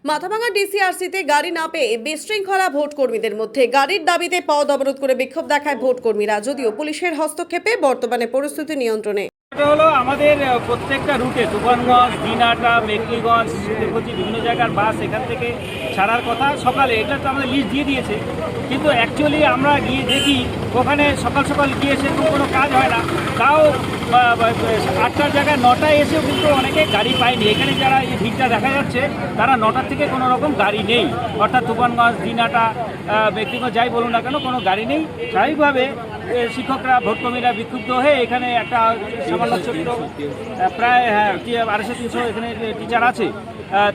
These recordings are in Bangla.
মাথাভাঙা ডিসিআরসিতে গাড়ি না পেয়ে বিশৃঙ্খলা ভোট কর্মীদের মধ্যে গাড়ির দাবিতে পথ অবরোধ করে বিক্ষোভ দেখায় ভোট কর্মীরা, যদিও পুলিশের হস্তক্ষেপে বর্তমানে পরিস্থিতি নিয়ন্ত্রণে। এটা হলো আমাদের প্রত্যেকটা রুটে তুফানগঞ্জ, দিনহাটা, মেঘলিগঞ্জ, বিভিন্ন জায়গার বাস এখান থেকে ছাড়ার কথা সকালে, এটা তো আমাদের লিস্ট দিয়ে দিয়েছে, কিন্তু অ্যাকচুয়ালি আমরা গিয়ে দেখি ওখানে সকাল সকাল গিয়ে সেরকম কোনো কাজ হয় না। তাও 8টার জায়গায় 9টায় এসেও কিন্তু অনেকে গাড়ি পায়নি। এখানে যারা এই ভিড়টা দেখা যাচ্ছে তারা 9টার থেকে কোনো রকম গাড়ি নেই, অর্থাৎ তুফানগঞ্জ, দিনহাটা, মেঘলিগঞ্জ যাই বলুন না কেন কোনো গাড়ি নেই। স্বাভাবিকভাবে শিক্ষকরা, ভোটকর্মীরা বিক্ষুব্ধ হয়ে এখানে একটা সামান্য ছোট্ট প্রায় 250-300 এখানে টিচার আছে,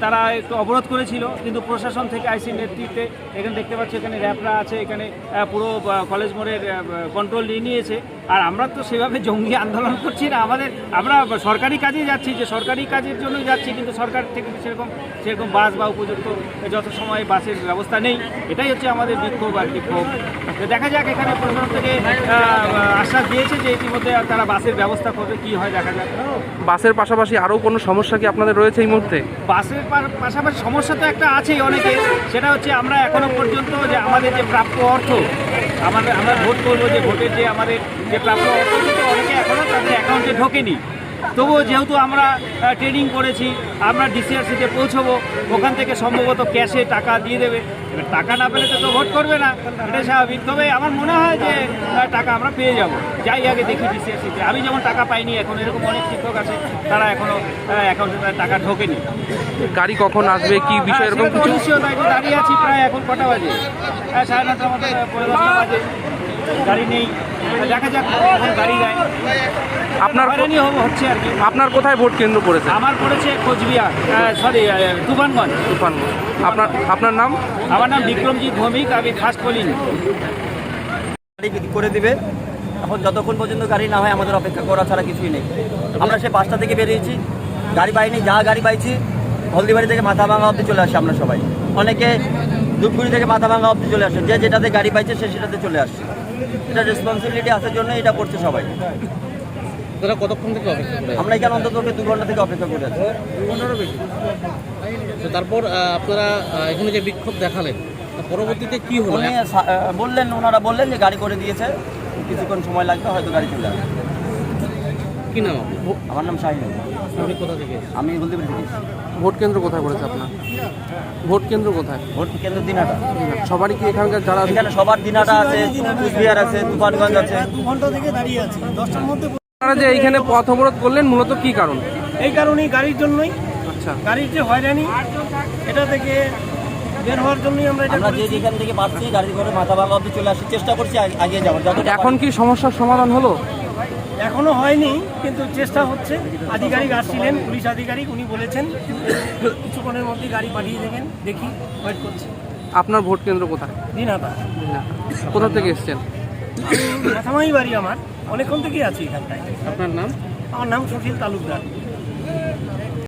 তারা একটু অবরোধ করেছিল, কিন্তু প্রশাসন থেকে আইসির নেতৃত্বে এখানে দেখতে পাচ্ছি এখানে র্যাবরা আছে, এখানে পুরো কলেজ মোড়ের কন্ট্রোল নিয়ে নিয়েছে। আর আমরা তো সেভাবে জঙ্গি আন্দোলন করছি না, আমরা সরকারি কাজেই যাচ্ছি, যে সরকারি কাজের জন্যই যাচ্ছি, কিন্তু সরকার থেকে সেরকম বাস বা উপযুক্ত যত সময় বাসের ব্যবস্থা নেই। এটাই হচ্ছে আমাদের বিক্ষোভ আর বিক্ষোভ। দেখা যাক, এখানে প্রশাসন থেকে আশ্বাস দিয়েছে যে ইতিমধ্যে তারা বাসের ব্যবস্থা করবে, কি হয় দেখা যাক। বাসের পাশাপাশি আরও কোনো সমস্যা কি আপনাদের রয়েছে এই মুহূর্তে? বাসের পাশাপাশি সমস্যা তো একটা আছেই অনেকে, সেটা হচ্ছে আমরা এখনো পর্যন্ত যে আমাদের যে প্রাপ্য অর্থ, আমরা ভোট করবো, যে ভোটের যে আমাদের যে প্রাপ্য অর্থ, কিন্তু অনেকে এখনও তাদের অ্যাকাউন্টে ঢোকেনি। তবুও যেহেতু আমরা ট্রেনিং করেছি, আমরা ডিসিআরসিতে পৌঁছবো, ওখান থেকে সম্ভবত ক্যাশে টাকা দিয়ে দেবে। এবার টাকা না পেলে তো ভোট করবে না, এটা স্বাভাবিক। তবে আমার মনে হয় যে টাকা আমরা পেয়ে যাব, যাই আগে দেখি ডিসিআরসিতে। আমি যেমন টাকা পাইনি, এখন এরকম অনেক শিক্ষক আছে তারা এখনও অ্যাকাউন্টে টাকা ঢোকেনি। গাড়ি কখন আসবে, কি বিষয়, এরকম কিছু অনিশ্চয়তা। দাঁড়িয়ে আছি প্রায়, এখন কটা বাজে? 9:30টার মতো, 10:30 বাজে, গাড়ি নেই। দেখা যাক কখন গাড়ি দেয়। আপনার হয়রানি হচ্ছে আর কি। আপনার কোথায় ভোট কেন্দ্র পড়েছে? আমার পড়েছে কোচবিহার, তুফানগঞ্জ। আপনার নাম? আমার নাম বিক্রমজিৎ ভৌমিক, আমি ফার্স্ট পোলিং। গাড়ি করে দিবে, এখন যতক্ষণ পর্যন্ত গাড়ি না হয় আমাদের অপেক্ষা করা ছাড়া কিছুই নেই। আমরা সে 5টা থেকে বেরিয়েছি, গাড়ি পাইনি, যা গাড়ি পাইছি হলদিবাড়ি থেকে মাথাভাঙা অবধি চলে আসি আমরা সবাই। অনেকে ধূপগুড়ি থেকে মাথাভাঙা অবধি চলে আসে, যে যেটাতে গাড়ি পাইছে সে সেটাতে চলে আসছে। এটা রেসপন্সিবিলিটি আসার জন্য এটা করছে সবাই। তারা কতক্ষণ থেকে অপেক্ষা করে? আমরা এখানে অন্তত 2 ঘন্টা থেকে অপেক্ষা করে আছি। 15 বেশি। তারপর আপনারা এখানে যে বিক্ষোভ দেখালেন, পরবর্তীতে কি হলো? ওনারা বললেন যে গাড়ি করে দিয়েছে, কিছুক্ষণ সময় লাগবে, হয়তো গাড়ি চলে আসবে। কি নাম? আমার নাম শাহিন। আপনি কোথা থেকে? আমি হলদিবাড়ি থেকে। ভোট কেন্দ্র কোথায় পড়েছে আপনার? ভোট কেন্দ্র কোথায়? ভোট কেন্দ্র দিনহাটা। সবারই কি এখানকার যারা এখানে সবার দিনহাটা আছে, কুচবিহার আছে, তুফানগঞ্জ আছে। 2 ঘন্টা থেকে দাঁড়িয়ে আছি, 10টার মধ্যে। আপনারা যে এইখানে পথ অবরোধ করলেন মূলত কি কারণ? এই কারণেই, গাড়ির জন্যই। আচ্ছা, গাড়ির যে হয়রানি, এটা থেকে বের হওয়ার জন্যই আমরা এটা আমরা করেছি। যেখান থেকে পাচ্ছি গাড়ি করে মাথাভাঙা অবধি চলে আসি, চেষ্টা করছি আগে যাওয়ার। এখন কি সমস্যার সমাধান হলো? এখনো হয়নি, কিন্তু চেষ্টা হচ্ছে। আধিকারিক আসছিলেন, পুলিশ আধিকারিক, উনি বলেছেন কিছুক্ষণের মধ্যে গাড়ি পাঠিয়ে দেবেন। দেখি, ওয়েট করছি। আপনার ভোট কেন্দ্র কোথায়? দিনহাটা। কোথা থেকে এসেছেন? মাথামাই বাড়ি আমার, অনেকক্ষণ থেকেই আছি এখানটায়। আপনার নাম? আমার নাম সুশীল তালুকদার।